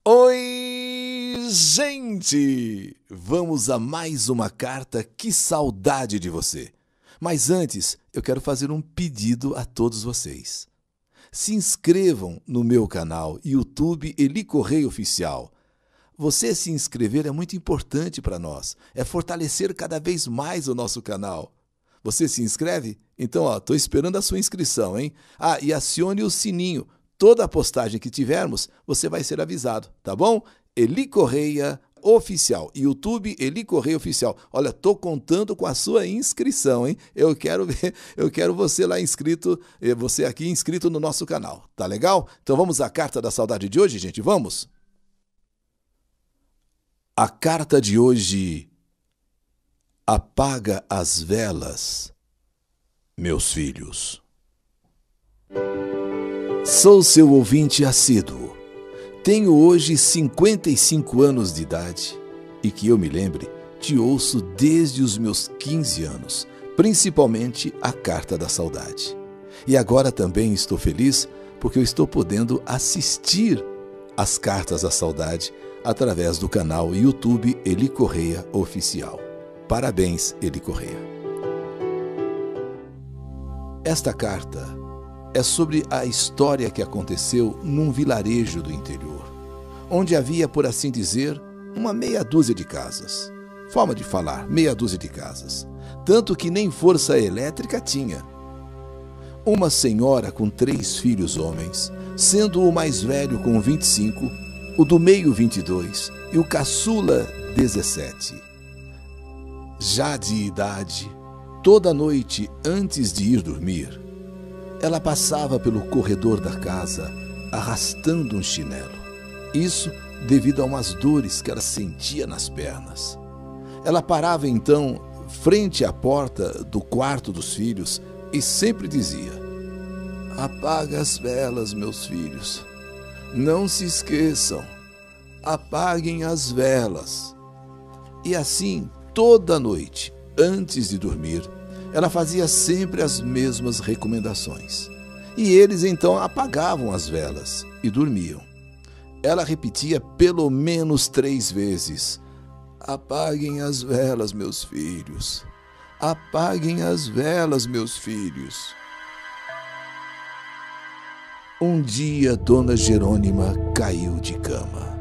Oi, gente! Vamos a mais uma carta. Que saudade de você! Mas antes, eu quero fazer um pedido a todos vocês. Se inscrevam no meu canal YouTube Eli Correia Oficial. Você se inscrever é muito importante para nós. É fortalecer cada vez mais o nosso canal. Você se inscreve? Então, estou esperando a sua inscrição, hein? E acione o sininho. Toda a postagem que tivermos, você vai ser avisado, tá bom? Eli Correia Oficial, YouTube Eli Correia Oficial. Olha, estou contando com a sua inscrição, hein? Eu quero você lá inscrito, você aqui inscrito no nosso canal, tá legal? Então vamos à carta da saudade de hoje, gente, vamos? A carta de hoje: apaga as velas, meus filhos. Sou seu ouvinte assíduo. Tenho hoje 55 anos de idade e que eu me lembre, te ouço desde os meus 15 anos, principalmente a Carta da Saudade. E agora também estou feliz porque eu estou podendo assistir às Cartas da Saudade através do canal YouTube Eli Correia Oficial. Parabéns, Eli Correia. Esta carta é sobre a história que aconteceu num vilarejo do interior, onde havia, por assim dizer, uma meia dúzia de casas. Forma de falar, meia dúzia de casas. Tanto que nem força elétrica tinha. Uma senhora com 3 filhos homens, sendo o mais velho com 25, o do meio 22 e o caçula 17. Já de idade, toda noite antes de ir dormir, ela passava pelo corredor da casa arrastando um chinelo. Isso devido a umas dores que ela sentia nas pernas. Ela parava então frente à porta do quarto dos filhos e sempre dizia: apaga as velas, meus filhos. Não se esqueçam, apaguem as velas. E assim, toda noite, antes de dormir, ela fazia sempre as mesmas recomendações. E eles então apagavam as velas e dormiam. Ela repetia pelo menos 3 vezes: apaguem as velas, meus filhos. Apaguem as velas, meus filhos. Um dia, Dona Jerônima caiu de cama,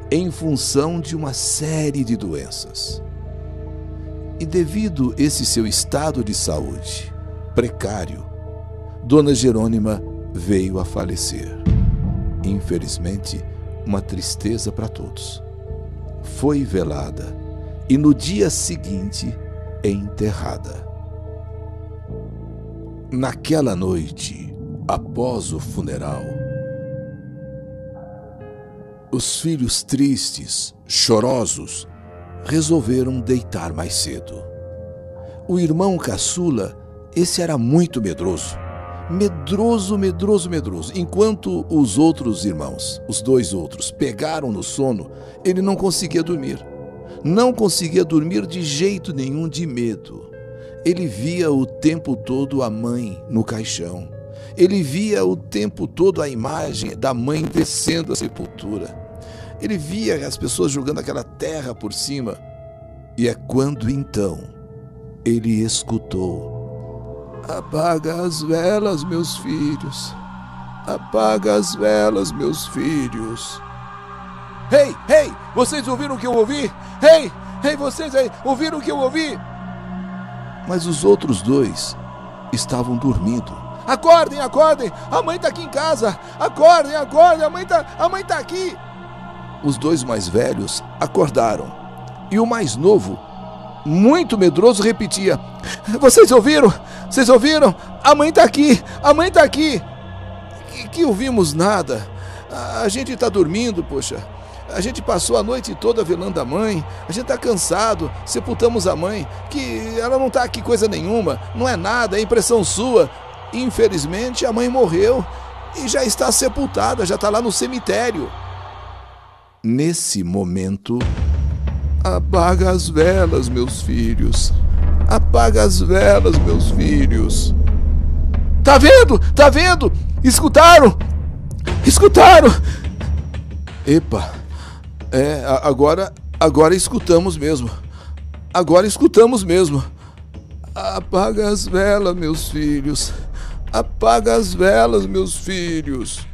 em função de uma série de doenças. E devido a esse seu estado de saúde precário, Dona Jerônima veio a falecer. Infelizmente, uma tristeza para todos. Foi velada e no dia seguinte enterrada. Naquela noite, após o funeral, os filhos tristes, chorosos, resolveram deitar mais cedo. O irmão caçula, esse era muito medroso. Medroso. Enquanto os outros irmãos, os 2 outros, pegaram no sono, ele não conseguia dormir. Não conseguia dormir de jeito nenhum, de medo. Ele via o tempo todo a mãe no caixão. Ele via o tempo todo a imagem da mãe descendo a sepultura. Ele via as pessoas jogando aquela terra por cima. E é quando então ele escutou: apaga as velas, meus filhos. Apaga as velas, meus filhos. Ei, vocês ouviram o que eu ouvi? Ei, vocês aí, ouviram o que eu ouvi? Mas os outros 2 estavam dormindo. Acordem, a mãe está aqui em casa. Acordem, a mãe tá aqui. Os 2 mais velhos acordaram e o mais novo, muito medroso, repetia: vocês ouviram? A mãe está aqui. Que ouvimos nada. A gente está dormindo, poxa. A gente passou a noite toda velando a mãe. A gente está cansado. Sepultamos a mãe. Que ela não está aqui coisa nenhuma. Não é nada, é impressão sua. Infelizmente, a mãe morreu e já está sepultada, já está lá no cemitério. Nesse momento, apaga as velas, meus filhos. Apaga as velas, meus filhos. Tá vendo? Escutaram? Epa, agora escutamos mesmo. Agora escutamos mesmo. Apaga as velas, meus filhos. Apaga as velas, meus filhos.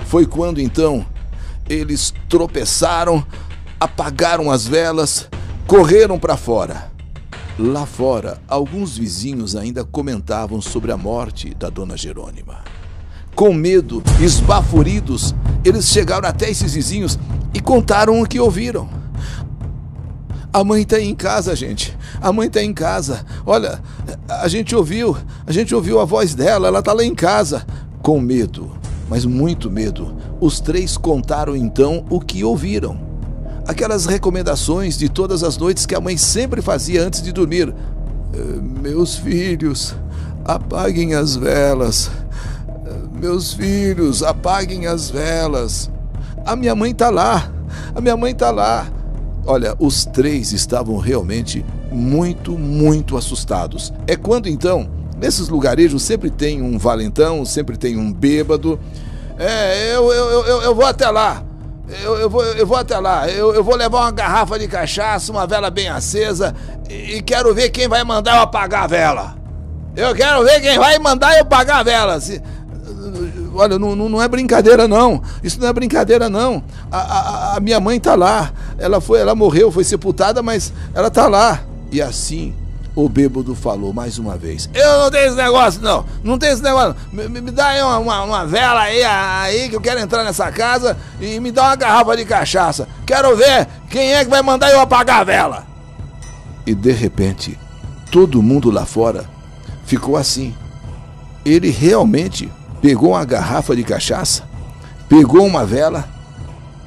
Foi quando então eles tropeçaram, apagaram as velas, correram para fora. Lá fora, alguns vizinhos ainda comentavam sobre a morte da dona Jerônima. Com medo, esbaforidos, eles chegaram até esses vizinhos e contaram o que ouviram. A mãe está em casa, gente. A mãe está em casa. Olha, a gente ouviu a voz dela, ela está lá em casa. Com medo, mas muito medo, os três contaram então o que ouviram. Aquelas recomendações de todas as noites que a mãe sempre fazia antes de dormir. Meus filhos, apaguem as velas. Meus filhos, apaguem as velas. A minha mãe está lá. A minha mãe está lá. Olha, os três estavam realmente muito assustados. É quando então, nesses lugarejos sempre tem um valentão, sempre tem um bêbado. Eu vou até lá. Eu vou até lá. Eu vou levar uma garrafa de cachaça, uma vela bem acesa e quero ver quem vai mandar eu apagar a vela. Eu quero ver quem vai mandar eu apagar a vela. Olha, não é brincadeira não. Isso não é brincadeira não. A minha mãe tá lá. Ela morreu, foi sepultada, mas ela tá lá. E assim o bêbado falou mais uma vez. Eu não tenho esse negócio não. Não tem esse negócio. Me dá aí uma vela aí que eu quero entrar nessa casa e me dá uma garrafa de cachaça. Quero ver quem é que vai mandar eu apagar a vela. E de repente, todo mundo lá fora ficou assim. Ele realmente pegou uma garrafa de cachaça, pegou uma vela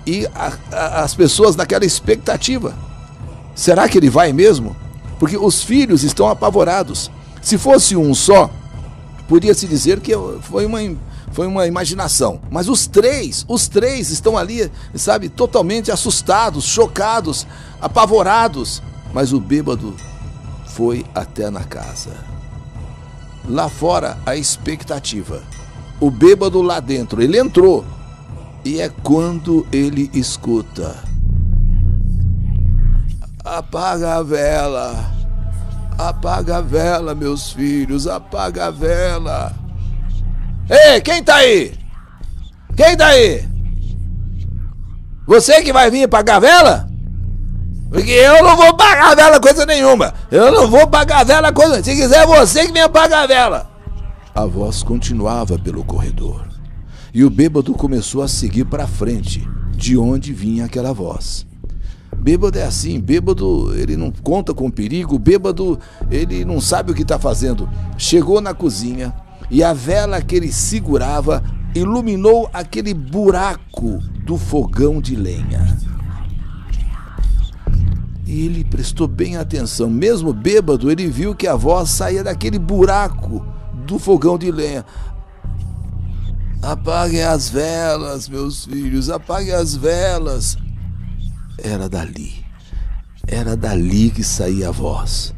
e as pessoas naquela expectativa. Será que ele vai mesmo? Porque os filhos estão apavorados. Se fosse um só, podia-se dizer que foi uma imaginação. Mas os três estão ali, sabe, totalmente assustados, chocados, apavorados. Mas o bêbado foi até na casa. Lá fora, a expectativa. O bêbado lá dentro, ele entrou. E é quando ele escuta: apaga a vela. Apaga a vela, meus filhos. Apaga a vela. Ei, quem tá aí? Quem tá aí? Você que vai vir apagar a vela? Porque eu não vou pagar a vela coisa nenhuma. Eu não vou pagar a vela coisa. Se quiser, você que vem apagar a vela. A voz continuava pelo corredor. E o bêbado começou a seguir para frente, de onde vinha aquela voz. Bêbado é assim, bêbado ele não conta com perigo, bêbado ele não sabe o que está fazendo. Chegou na cozinha e a vela que ele segurava iluminou aquele buraco do fogão de lenha. E ele prestou bem atenção, mesmo bêbado ele viu que a voz saía daquele buraco do fogão de lenha. Apaguem as velas, meus filhos, apaguem as velas. Era dali que saía a voz.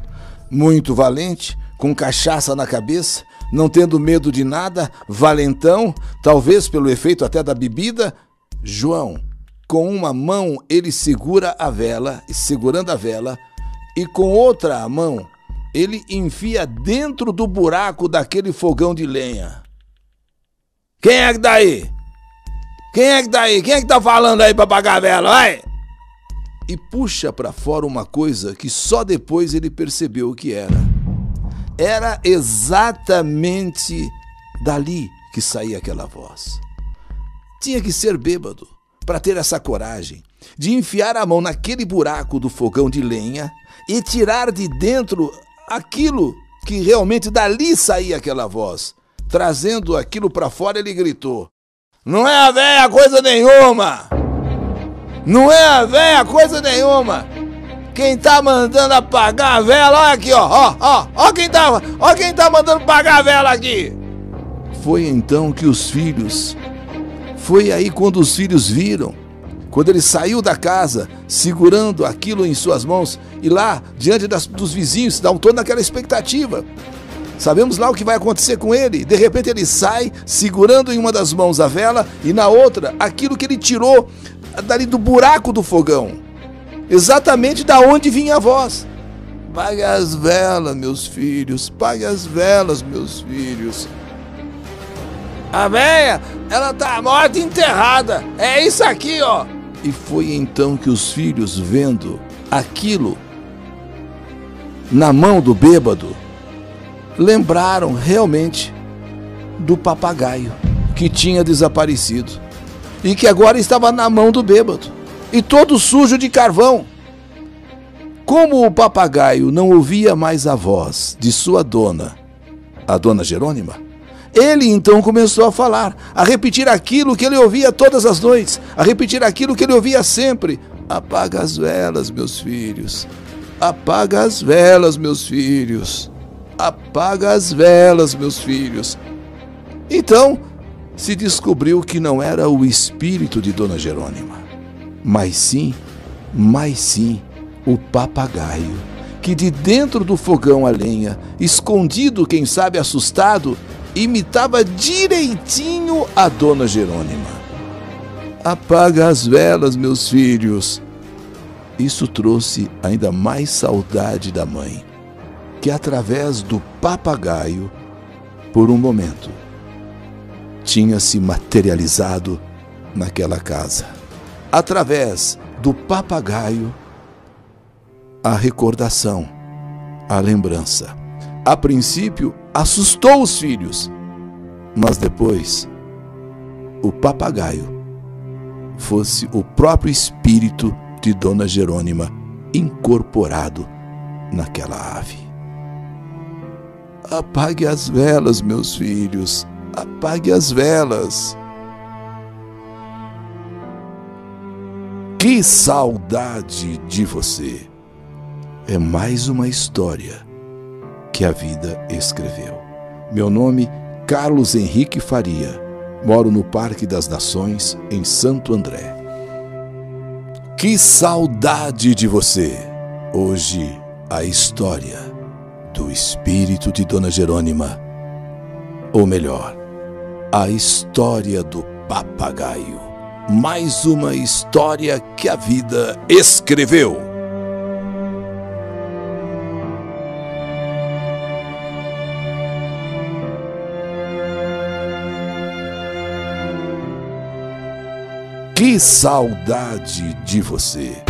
Muito valente, com cachaça na cabeça, não tendo medo de nada, valentão, talvez pelo efeito até da bebida. João, com uma mão ele segura a vela, segurando a vela, e com outra mão ele enfia dentro do buraco daquele fogão de lenha. Quem é que tá aí? Quem é que tá aí? Quem é que tá falando aí pra apagar a vela? Vai! E puxa pra fora uma coisa que só depois ele percebeu o que era. Era exatamente dali que saía aquela voz. Tinha que ser bêbado para ter essa coragem de enfiar a mão naquele buraco do fogão de lenha e tirar de dentro aquilo que realmente dali saía aquela voz. Trazendo aquilo pra fora, ele gritou: não é a véia coisa nenhuma! Não é a véia coisa nenhuma! Quem tá mandando apagar a vela, olha aqui, ó quem tá mandando apagar a vela aqui! Foi então que os filhos, foi aí quando os filhos viram, quando ele saiu da casa, segurando aquilo em suas mãos, e lá, diante dos vizinhos, estavam todos naquela expectativa. Sabemos lá o que vai acontecer com ele. De repente ele sai segurando em uma das mãos a vela e na outra aquilo que ele tirou dali do buraco do fogão, exatamente da onde vinha a voz. Pague as velas, meus filhos, pague as velas, meus filhos. A véia, ela tá morta e enterrada, é isso aqui, ó. E foi então que os filhos, vendo aquilo na mão do bêbado, lembraram realmente do papagaio que tinha desaparecido e que agora estava na mão do bêbado e todo sujo de carvão. Como o papagaio não ouvia mais a voz de sua dona, a dona Jerônima, ele então começou a falar, a repetir aquilo que ele ouvia todas as noites, a repetir aquilo que ele ouvia sempre. Apaga as velas, meus filhos. Apaga as velas, meus filhos. Apaga as velas, meus filhos. Então, se descobriu que não era o espírito de Dona Jerônima, mas sim, o papagaio, que de dentro do fogão a lenha, escondido, quem sabe assustado, imitava direitinho a Dona Jerônima. Apaga as velas, meus filhos. Isso trouxe ainda mais saudade da mãe, que através do papagaio, por um momento, tinha se materializado naquela casa. Através do papagaio, a recordação, a lembrança. A princípio, assustou os filhos, mas depois, o papagaio fosse o próprio espírito de Dona Jerônima incorporado naquela ave. Apague as velas, meus filhos, apague as velas. Que saudade de você! É mais uma história que a vida escreveu. Meu nome, Carlos Henrique Faria. Moro no Parque das Nações, em Santo André. Que saudade de você! Hoje, a história do espírito de Dona Jerônima. Ou melhor, a história do papagaio. Mais uma história que a vida escreveu. Que saudade de você!